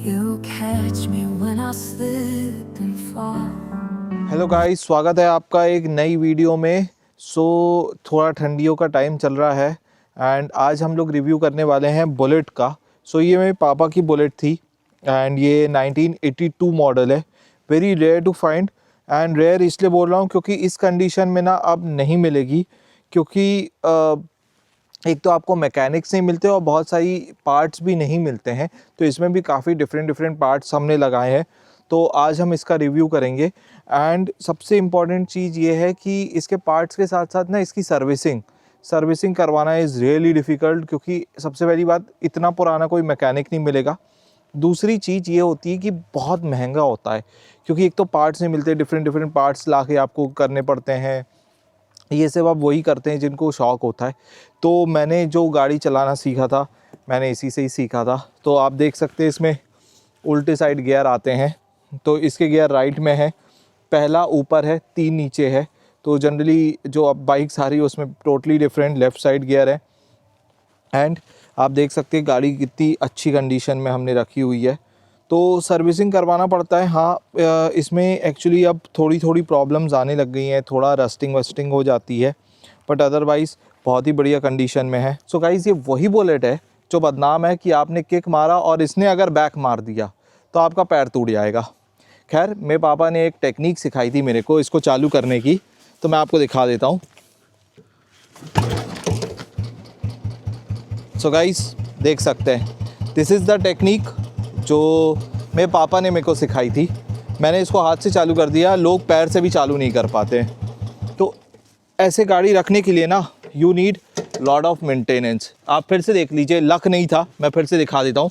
You catch me when I slip and fall. Hello guys, स्वागत है आपका एक नई वीडियो में। थोड़ा ठंडियों का टाइम चल रहा है एंड आज हम लोग रिव्यू करने वाले हैं बुलेट का। ये मेरे पापा की बुलेट थी एंड ये 1982 मॉडल है। Very rare to find and rare इसलिए बोल रहा हूँ क्योंकि इस कंडीशन में ना अब नहीं मिलेगी, क्योंकि एक तो आपको मैकेनिक्स नहीं मिलते और बहुत सारी पार्ट्स भी नहीं मिलते हैं। तो इसमें भी काफ़ी डिफरेंट पार्ट्स हमने लगाए हैं, तो आज हम इसका रिव्यू करेंगे। एंड सबसे इम्पॉर्टेंट चीज़ ये है कि इसके पार्ट्स के साथ साथ ना इसकी सर्विसिंग करवाना इज़ रियली डिफ़िकल्ट, क्योंकि सबसे पहली बात, इतना पुराना कोई मैकेनिक नहीं मिलेगा। दूसरी चीज़ ये होती है कि बहुत महंगा होता है, क्योंकि एक तो पार्ट्स नहीं मिलते, डिफरेंट पार्ट्स ला के आपको करने पड़ते हैं। ये सब आप वही करते हैं जिनको शौक़ होता है। तो मैंने जो गाड़ी चलाना सीखा था, मैंने इसी से ही सीखा था। तो आप देख सकते हैं इसमें उल्टे साइड गियर आते हैं। तो इसके गियर राइट में है, पहला ऊपर है, 3 नीचे है। तो जनरली जो अब बाइक्स आ रही है उसमें totally different left side gear है। एंड आप देख सकते हैं गाड़ी कितनी अच्छी कंडीशन में हमने रखी हुई है। तो सर्विसिंग करवाना पड़ता है। हाँ, इसमें एक्चुअली अब थोड़ी प्रॉब्लम्स आने लग गई हैं, थोड़ा रस्टिंग वस्टिंग हो जाती है, बट अदरवाइज़ बहुत ही बढ़िया कंडीशन में है। सो गाइस, ये वही बुलेट है जो बदनाम है कि आपने किक मारा और इसने अगर बैक मार दिया तो आपका पैर टूट जाएगा। खैर, मेरे पापा ने एक टेक्निक सिखाई थी मेरे को इसको चालू करने की, तो मैं आपको दिखा देता हूँ। सो गाइस, देख सकते हैं, दिस इज़ द टेक्निक जो मेरे पापा ने मेरे को सिखाई थी। मैंने इसको हाथ से चालू कर दिया, लोग पैर से भी चालू नहीं कर पाते। तो ऐसे गाड़ी रखने के लिए ना you need lot of maintenance. आप फिर से देख लीजिए, लक नहीं था, मैं फिर से दिखा देता हूँ।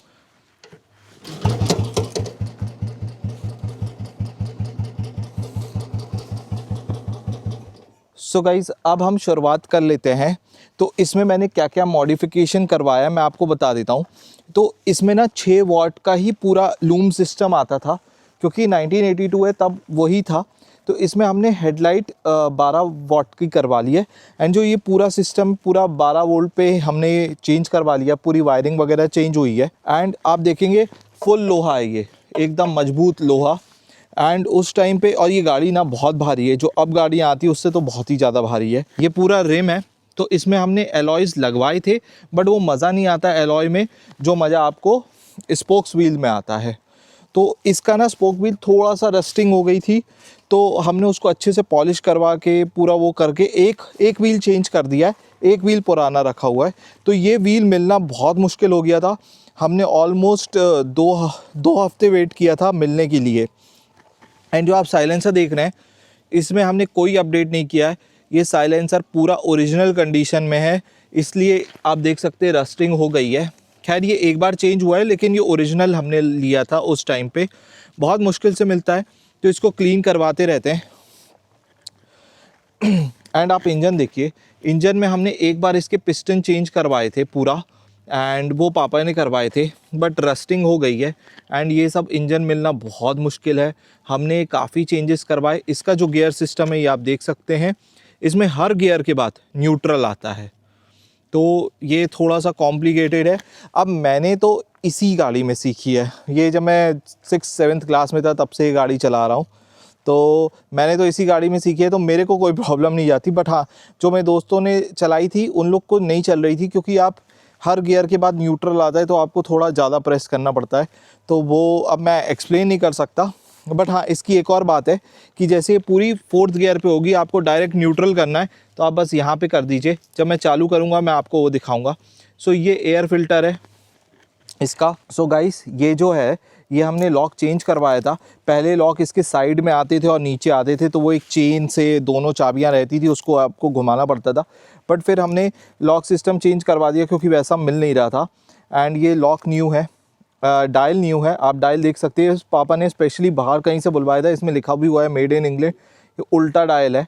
सो गाइज़, अब हम शुरुआत कर लेते हैं। तो इसमें मैंने क्या क्या मॉडिफिकेशन करवाया मैं आपको बता देता हूँ। तो इसमें ना 6 वॉट का ही पूरा लूम सिस्टम आता था, क्योंकि 1982 है तब वही था। तो इसमें हमने हेडलाइट 12 वॉट की करवा ली है। एंड जो ये पूरा सिस्टम पूरा 12 वोल्ट पे हमने चेंज करवा लिया, पूरी वायरिंग वगैरह चेंज हुई है। एंड आप देखेंगे फुल लोहा है, ये एकदम मजबूत लोहा। एंड उस टाइम पे, और ये गाड़ी ना बहुत भारी है, जो अब गाड़ियाँ आती है उससे तो बहुत ही ज़्यादा भारी है। ये पूरा रिम है, तो इसमें हमने एलॉयज़ लगवाए थे, बट वो मज़ा नहीं आता एलॉय में जो मज़ा आपको स्पोक्स व्हील में आता है। तो इसका ना स्पोक व्हील थोड़ा सा रस्टिंग हो गई थी, तो हमने उसको अच्छे से पॉलिश करवा के पूरा वो करके एक व्हील चेंज कर दिया है, एक व्हील पुराना रखा हुआ है। तो ये व्हील मिलना बहुत मुश्किल हो गया था। हमने ऑलमोस्ट दो हफ्ते वेट किया था मिलने के लिए। एंड जो आप साइलेंसर देख रहे हैं, इसमें हमने कोई अपडेट नहीं किया है। ये साइलेंसर पूरा ओरिजिनल कंडीशन में है, इसलिए आप देख सकते हैं रस्टिंग हो गई है। खैर, ये एक बार चेंज हुआ है, लेकिन ये ओरिजिनल हमने लिया था उस टाइम पे। बहुत मुश्किल से मिलता है, तो इसको क्लीन करवाते रहते हैं। एंड आप इंजन देखिए, इंजन में हमने एक बार इसके पिस्टन चेंज करवाए थे पूरा, एंड वो पापा ने करवाए थे, बट रस्टिंग हो गई है। एंड ये सब इंजन मिलना बहुत मुश्किल है। हमने काफ़ी चेंजेस करवाए। इसका जो गियर सिस्टम है ये आप देख सकते हैं, इसमें हर गियर के बाद न्यूट्रल आता है, तो ये थोड़ा सा कॉम्प्लिकेटेड है। अब मैंने तो इसी गाड़ी में सीखी है, ये जब मैं 6th-7th क्लास में था तब से ये गाड़ी चला रहा हूँ। तो मैंने तो इसी गाड़ी में सीखी है, तो मेरे को कोई प्रॉब्लम नहीं जाती। बट हाँ, जो मेरे दोस्तों ने चलाई थी उन लोग को नहीं चल रही थी, क्योंकि आप हर गियर के बाद न्यूट्रल आता है, तो आपको थोड़ा ज़्यादा प्रेस करना पड़ता है। तो वो अब मैं एक्सप्लेन नहीं कर सकता। बट हाँ, इसकी एक और बात है कि जैसे पूरी 4th गियर पे होगी, आपको डायरेक्ट न्यूट्रल करना है, तो आप बस यहाँ पे कर दीजिए। जब मैं चालू करूँगा मैं आपको वो दिखाऊँगा। ये एयर फिल्टर है इसका। गाइस, ये जो है ये हमने लॉक चेंज करवाया था। पहले लॉक इसके साइड में आते थे और नीचे आते थे, तो वो एक चेन से दोनों चाबियां रहती थी, उसको आपको घुमाना पड़ता था। बट फिर हमने लॉक सिस्टम चेंज करवा दिया, क्योंकि वैसा मिल नहीं रहा था। एंड ये लॉक न्यू है, डायल न्यू है, आप डायल देख सकते हैं। पापा ने स्पेशली बाहर कहीं से बुलवाया था, इसमें लिखा भी हुआ है मेड इन इंग्लैंड। ये उल्टा डायल है,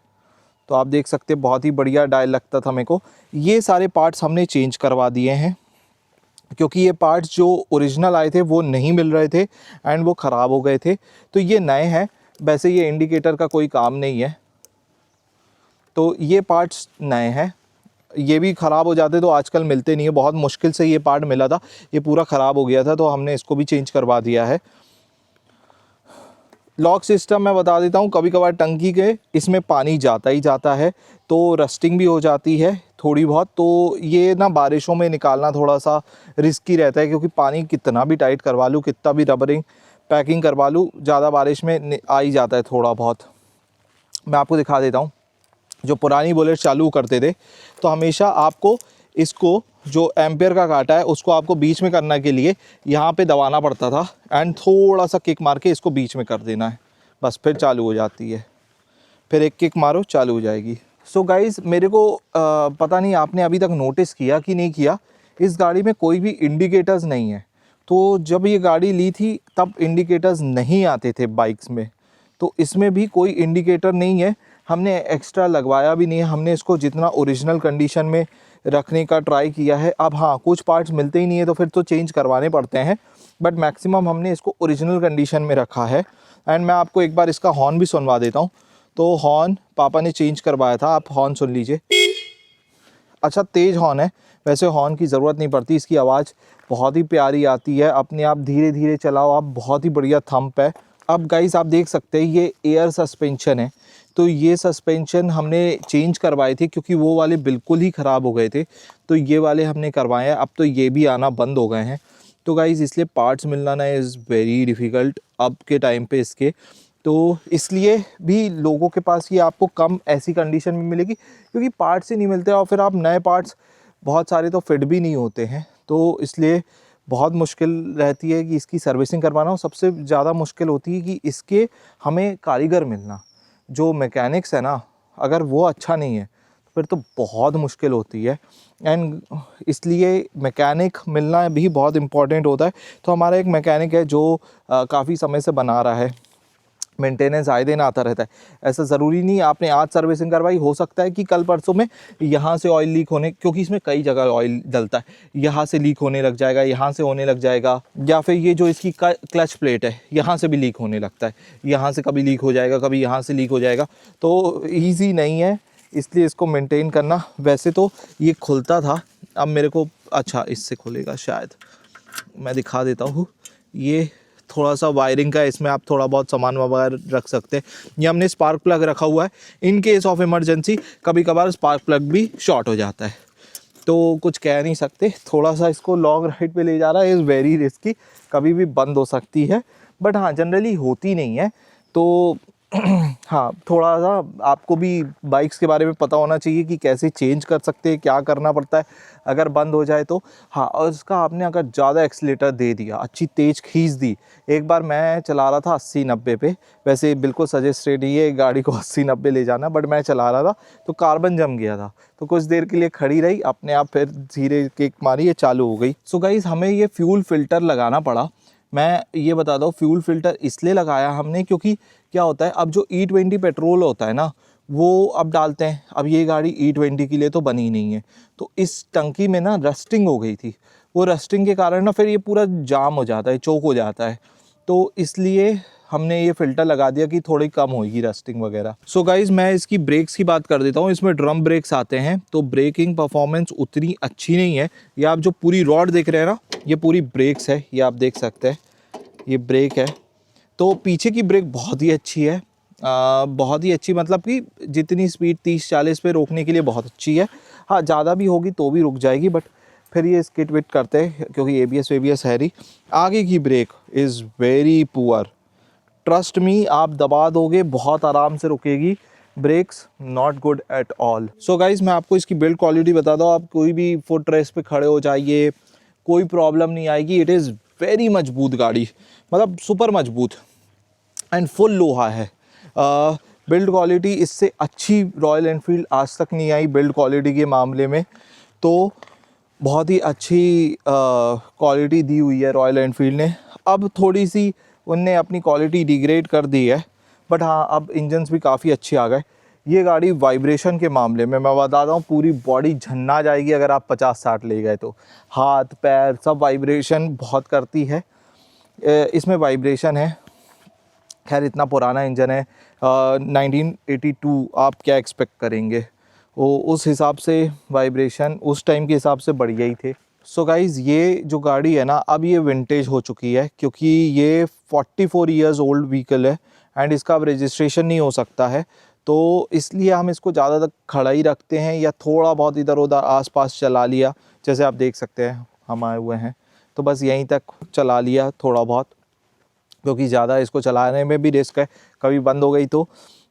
तो आप देख सकते हैं, बहुत ही बढ़िया डायल लगता था मेरे को। ये सारे पार्ट्स हमने चेंज करवा दिए हैं, क्योंकि ये पार्ट्स जो ओरिजिनल आए थे वो नहीं मिल रहे थे एंड वो ख़राब हो गए थे। तो ये नए हैं। वैसे ये इंडिकेटर का कोई काम नहीं है, तो ये पार्ट्स नए हैं। ये भी ख़राब हो जाते तो आजकल मिलते नहीं है, बहुत मुश्किल से ये पार्ट मिला था, ये पूरा ख़राब हो गया था तो हमने इसको भी चेंज करवा दिया है। लॉक सिस्टम मैं बता देता हूँ, कभी कभार टंकी के इसमें पानी जाता ही जाता है तो रस्टिंग भी हो जाती है थोड़ी बहुत, तो ये ना बारिशों में निकालना थोड़ा सा रिस्की रहता है, क्योंकि पानी कितना भी टाइट करवा लूँ, कितना भी रबरिंग पैकिंग करवा लूँ, ज़्यादा बारिश में आ ही जाता है थोड़ा बहुत। मैं आपको दिखा देता हूँ, जो पुरानी बुलेट चालू करते थे तो हमेशा आपको इसको जो एम्पेयर का कांटा है उसको आपको बीच में करने के लिए यहाँ पे दबाना पड़ता था एंड थोड़ा सा किक मार के इसको बीच में कर देना है, बस फिर चालू हो जाती है, फिर एक किक मारो चालू हो जाएगी। सो गाइज़ मेरे को पता नहीं आपने अभी तक नोटिस किया कि नहीं किया, इस गाड़ी में कोई भी इंडिकेटर्स नहीं है। तो जब ये गाड़ी ली थी तब इंडिकेटर्स नहीं आते थे बाइक्स में, तो इसमें भी कोई इंडिकेटर नहीं है, हमने एक्स्ट्रा लगवाया भी नहीं है, हमने इसको जितना ओरिजिनल कंडीशन में रखने का ट्राई किया है। अब हाँ, कुछ पार्ट्स मिलते ही नहीं है तो फिर तो चेंज करवाने पड़ते हैं, बट मैक्सिमम हमने इसको ओरिजिनल कंडीशन में रखा है। एंड मैं आपको एक बार इसका हॉर्न भी सुनवा देता हूँ। तो हॉर्न पापा ने चेंज करवाया था, आप हॉर्न सुन लीजिए। अच्छा तेज़ हॉर्न है, वैसे हॉर्न की ज़रूरत नहीं पड़ती, इसकी आवाज़ बहुत ही प्यारी आती है, अपने आप धीरे धीरे चलाओ आप, बहुत ही बढ़िया थंप है। अब गाइस आप देख सकते हैं ये एयर सस्पेंशन है, तो ये सस्पेंशन हमने चेंज करवाए थे क्योंकि वो वाले बिल्कुल ही ख़राब हो गए थे, तो ये वाले हमने करवाए हैं। अब तो ये भी आना बंद हो गए हैं, तो गाइस इसलिए पार्ट्स मिलना ना इज़ वेरी डिफ़िकल्ट अब के टाइम पे इसके, तो इसलिए भी लोगों के पास ये आपको कम ऐसी कंडीशन में मिलेगी क्योंकि पार्ट्स ही नहीं मिलते, और फिर आप नए पार्ट्स बहुत सारे तो फिट भी नहीं होते हैं, तो इसलिए बहुत मुश्किल रहती है कि इसकी सर्विसिंग करवाना। और सबसे ज़्यादा मुश्किल होती है कि इसके हमें कारीगर मिलना, जो मैकेनिक्स है ना, अगर वो अच्छा नहीं है तो फिर तो बहुत मुश्किल होती है, एंड इसलिए मैकेनिक मिलना भी बहुत इम्पॉर्टेंट होता है। तो हमारा एक मैकेनिक है जो काफ़ी समय से बना रहा है, मेंटेनेंस आए दिन आता रहता है, ऐसा ज़रूरी नहीं आपने आज सर्विसिंग करवाई, हो सकता है कि कल परसों में यहाँ से ऑयल लीक होने, क्योंकि इसमें कई जगह ऑयल डलता है, यहाँ से लीक होने लग जाएगा, यहाँ से होने लग जाएगा, या फिर ये जो इसकी क्लच प्लेट है यहाँ से भी लीक होने लगता है, यहाँ से कभी लीक हो जाएगा, कभी यहाँ से लीक हो जाएगा, तो ईजी नहीं है, इसलिए इसको मेंटेन करना। वैसे तो ये खुलता था, अब मेरे को अच्छा इससे खुलेगा शायद, मैं दिखा देता हूँ। ये थोड़ा सा वायरिंग का है, इसमें आप थोड़ा बहुत सामान वगैरह रख सकते हैं। ये हमने स्पार्क प्लग रखा हुआ है, इन केस ऑफ इमरजेंसी कभी कभार स्पार्क प्लग भी शॉर्ट हो जाता है, तो कुछ कह नहीं सकते। थोड़ा सा इसको लॉन्ग राइड पे ले जा रहा है, इज़ वेरी रिस्की, कभी भी बंद हो सकती है, बट हाँ जनरली होती नहीं है। तो हाँ, थोड़ा सा आपको भी बाइक्स के बारे में पता होना चाहिए कि कैसे चेंज कर सकते हैं, क्या करना पड़ता है अगर बंद हो जाए तो। हाँ, और इसका आपने अगर ज़्यादा एक्सीलेटर दे दिया, अच्छी तेज़ खींच दी, एक बार मैं चला रहा था 80-90 पे, वैसे बिल्कुल सजेस्टेड ही है गाड़ी को 80-90 ले जाना, बट मैं चला रहा था तो कार्बन जम गया था, तो कुछ देर के लिए खड़ी रही, अपने आप फिर धीरे किक मारी, ये चालू हो गई। सो गाइस हमें ये फ्यूल फ़िल्टर लगाना पड़ा। मैं ये बता दूँ, फ्यूल फ़िल्टर इसलिए लगाया हमने क्योंकि क्या होता है, अब जो E20 पेट्रोल होता है ना, वो अब डालते हैं, अब ये गाड़ी E20 के लिए तो बनी नहीं है, तो इस टंकी में ना रस्टिंग हो गई थी, वो रस्टिंग के कारण ना फिर ये पूरा जाम हो जाता है, चोक हो जाता है, तो इसलिए हमने ये फ़िल्टर लगा दिया कि थोड़ी कम होगी रस्टिंग वगैरह। सो गाइज़ मैं इसकी ब्रेक्स की बात कर देता हूँ, इसमें ड्रम ब्रेक्स आते हैं, तो ब्रेकिंग परफॉर्मेंस उतनी अच्छी नहीं है। ये आप जो पूरी रॉड देख रहे हैं ना, ये पूरी ब्रेक्स है, ये आप देख सकते हैं, ये ब्रेक है, तो पीछे की ब्रेक बहुत ही अच्छी है, बहुत ही अच्छी, मतलब कि जितनी स्पीड 30-40 पे रोकने के लिए बहुत अच्छी है। हाँ, ज़्यादा भी होगी तो भी रुक जाएगी, बट फिर ये स्किट विट करते हैं क्योंकि ABS है ही। आगे की brake is very poor, trust me, आप दबा दोगे बहुत आराम से रुकेगी, brakes not good at all. So guys मैं आपको इसकी बिल्ड क्वालिटी बता दूँ, आप कोई भी फुट रेस पे खड़े हो जाइए, कोई प्रॉब्लम नहीं आएगी। इट इज़ वेरी मजबूत गाड़ी, मतलब सुपर मजबूत एंड फुल लोहा है। बिल्ड क्वालिटी इससे अच्छी रॉयल एनफील्ड आज तक नहीं आई बिल्ड क्वालिटी के मामले में, तो बहुत ही अच्छी क्वालिटी दी हुई है रॉयल एनफील्ड ने। अब थोड़ी सी उनने अपनी क्वालिटी डिग्रेड कर दी है, बट हाँ अब इंजन्स भी काफ़ी अच्छे आ गए। ये गाड़ी वाइब्रेशन के मामले में मैं बताता हूँ, पूरी बॉडी झन्ना जाएगी अगर आप 50-60 ले गए तो, हाथ पैर सब वाइब्रेशन बहुत करती है, इसमें वाइब्रेशन है। खैर इतना पुराना इंजन है, 1982, आप क्या एक्सपेक्ट करेंगे, वो उस हिसाब से वाइब्रेशन उस टाइम के हिसाब से बढ़िया ही थे। सो गाइज़ ये जो गाड़ी है ना अब ये विंटेज हो चुकी है, क्योंकि ये 44 ईयर्स ओल्ड व्हीकल है एंड इसका अब रजिस्ट्रेशन नहीं हो सकता है। तो इसलिए हम इसको ज़्यादा तक खड़ा ही रखते हैं या थोड़ा बहुत इधर उधर आसपास चला लिया। जैसे आप देख सकते हैं हम आए हुए हैं तो बस यहीं तक चला लिया थोड़ा बहुत, क्योंकि ज़्यादा इसको चलाने में भी रिस्क है, कभी बंद हो गई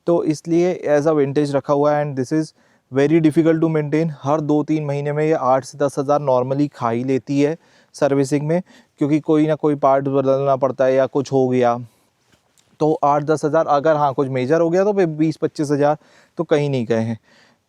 तो इसलिए एज अ विंटेज रखा हुआ है। And this is very difficult to maintain. हर 2-3 महीने में ये 8 से 10 हज़ार नॉर्मली खा ही लेती है सर्विसिंग में, क्योंकि कोई ना कोई पार्ट बदलना पड़ता है या कुछ हो गया तो 8-10 हज़ार। अगर हाँ कुछ मेजर हो गया तो फिर 20-25 हज़ार तो कहीं नहीं गए हैं।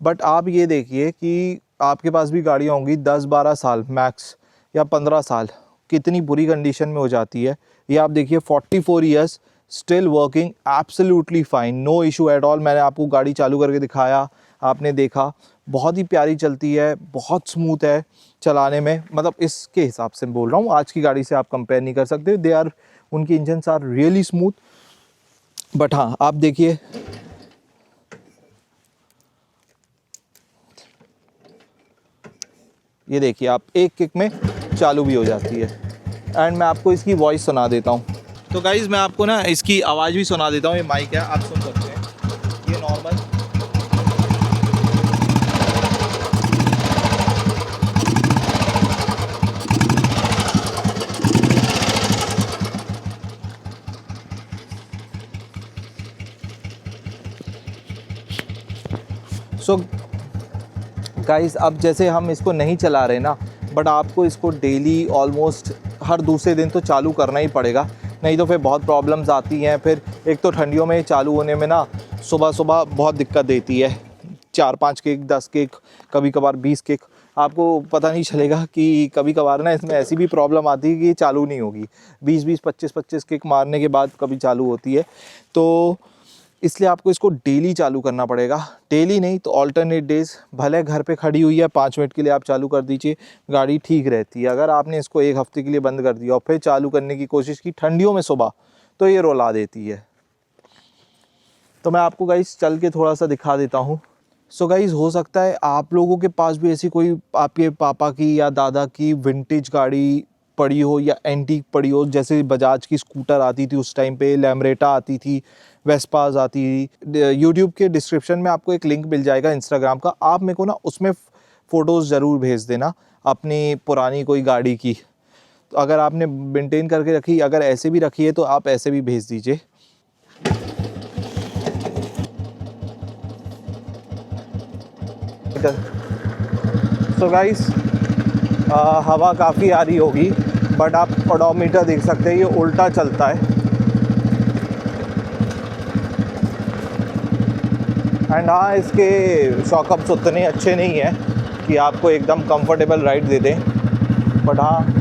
बट आप ये देखिए कि आपके पास भी गाड़ियाँ होंगी 10-12 साल मैक्स या 15 साल, कितनी बुरी कंडीशन में हो जाती है। ये आप देखिए 44 years still working absolutely fine, no issue at all. मैंने आपको गाड़ी चालू करके दिखाया, आपने देखा, बहुत ही प्यारी चलती है, बहुत स्मूथ है चलाने में। मतलब इसके हिसाब से बोल रहा हूँ, आज की गाड़ी से आप कंपेयर नहीं कर सकते। दे आर, उनकी engines are really smooth. But हाँ आप देखिए ये देखिए आप एक किक में चालू भी हो जाती है। एंड मैं आपको इसकी वॉइस सुना देता हूँ। तो गाइज़ मैं आपको ना इसकी आवाज़ भी सुना देता हूँ। ये माइक है, आप सुन सकते हैं। ये नॉर्मल सो गाइस अब जैसे हम इसको नहीं चला रहे ना, बट आपको इसको डेली ऑलमोस्ट हर दूसरे दिन तो चालू करना ही पड़ेगा, नहीं तो फिर बहुत प्रॉब्लम्स आती हैं। फिर एक तो ठंडियों में चालू होने में ना सुबह सुबह बहुत दिक्कत देती है। 4-5 किक, 10 किक, कभी कभार 20 किक, आपको पता नहीं चलेगा कि कभी कभार ना इसमें ऐसी भी प्रॉब्लम आती है कि ये चालू नहीं होगी। 20-20, 25-25 किक मारने के बाद कभी चालू होती है। तो इसलिए आपको इसको डेली चालू करना पड़ेगा। डेली नहीं तो ऑल्टरनेट डेज़, भले घर पे खड़ी हुई है 5 मिनट के लिए आप चालू कर दीजिए, गाड़ी ठीक रहती है। अगर आपने इसको 1 हफ्ते के लिए बंद कर दिया और फिर चालू करने की कोशिश की ठंडियों में सुबह, तो ये रुला देती है। तो मैं आपको गाइस चल के थोड़ा सा दिखा देता हूँ। सो गाइस हो सकता है आप लोगों के पास भी ऐसी कोई आपके पापा की या दादा की विंटेज गाड़ी पड़ी हो या एंटीक पड़ी हो। जैसे बजाज की स्कूटर आती थी उस टाइम पे, लैम्ब्रेटा आती थी, वेस्पास आती थी। यूट्यूब के डिस्क्रिप्शन में आपको एक लिंक मिल जाएगा इंस्टाग्राम का, आप मेरे को ना उसमें फ़ोटोज़ ज़रूर भेज देना अपनी पुरानी कोई गाड़ी की। तो अगर आपने मेंटेन करके रखी, अगर ऐसे भी रखी है तो आप ऐसे भी भेज दीजिए। सो गाइस हवा काफ़ी आ रही होगी, बट आप ओडोमीटर देख सकते हैं, ये उल्टा चलता है। एंड हाँ इसके शॉकअप्स उतने अच्छे नहीं हैं कि आपको एकदम कंफर्टेबल राइड दे दें, बट हाँ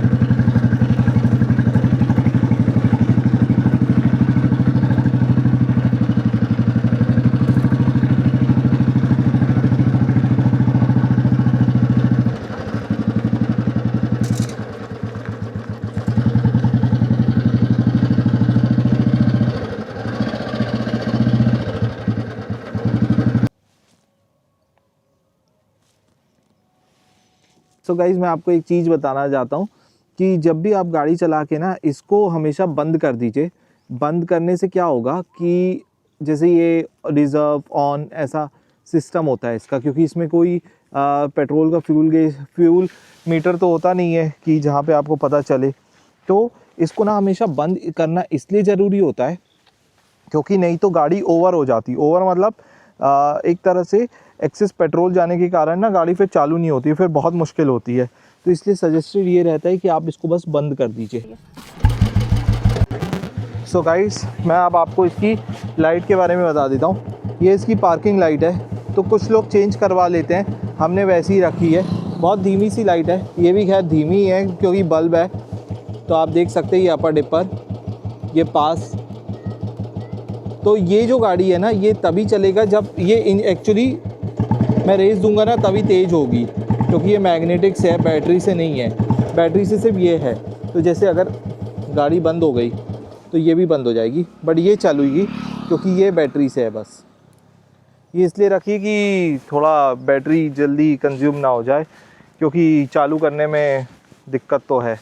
सो गाइज़ मैं आपको एक चीज़ बताना चाहता हूँ कि जब भी आप गाड़ी चला के ना इसको हमेशा बंद कर दीजिए। बंद करने से क्या होगा कि जैसे ये रिज़र्व ऑन ऐसा सिस्टम होता है इसका, क्योंकि इसमें कोई पेट्रोल का फ्यूल मीटर तो होता नहीं है कि जहाँ पे आपको पता चले। तो इसको ना हमेशा बंद करना इसलिए ज़रूरी होता है क्योंकि नहीं तो गाड़ी ओवर हो जाती। ओवर मतलब एक तरह से एक्सेस पेट्रोल जाने के कारण ना गाड़ी फिर चालू नहीं होती, फिर बहुत मुश्किल होती है। तो इसलिए सजेस्टेड ये रहता है कि आप इसको बस बंद कर दीजिए। सो गाइस मैं अब आपको इसकी लाइट के बारे में बता देता हूँ। ये इसकी पार्किंग लाइट है, तो कुछ लोग चेंज करवा लेते हैं, हमने वैसी ही रखी है। बहुत धीमी सी लाइट है, ये भी खैर धीमी है क्योंकि बल्ब है। तो आप देख सकते हैं ये अपर डिपर, ये पास। तो ये जो गाड़ी है ना ये तभी चलेगा जब ये एक्चुअली मैं रेस दूंगा ना तभी तेज़ होगी, क्योंकि ये मैग्नेटिक्स है, बैटरी से नहीं है। बैटरी से सिर्फ ये है। तो जैसे अगर गाड़ी बंद हो गई तो ये भी बंद हो जाएगी, बट ये चालूगी क्योंकि ये बैटरी से है बस। ये इसलिए रखी कि थोड़ा बैटरी जल्दी कंज्यूम ना हो जाए, क्योंकि चालू करने में दिक्कत तो है।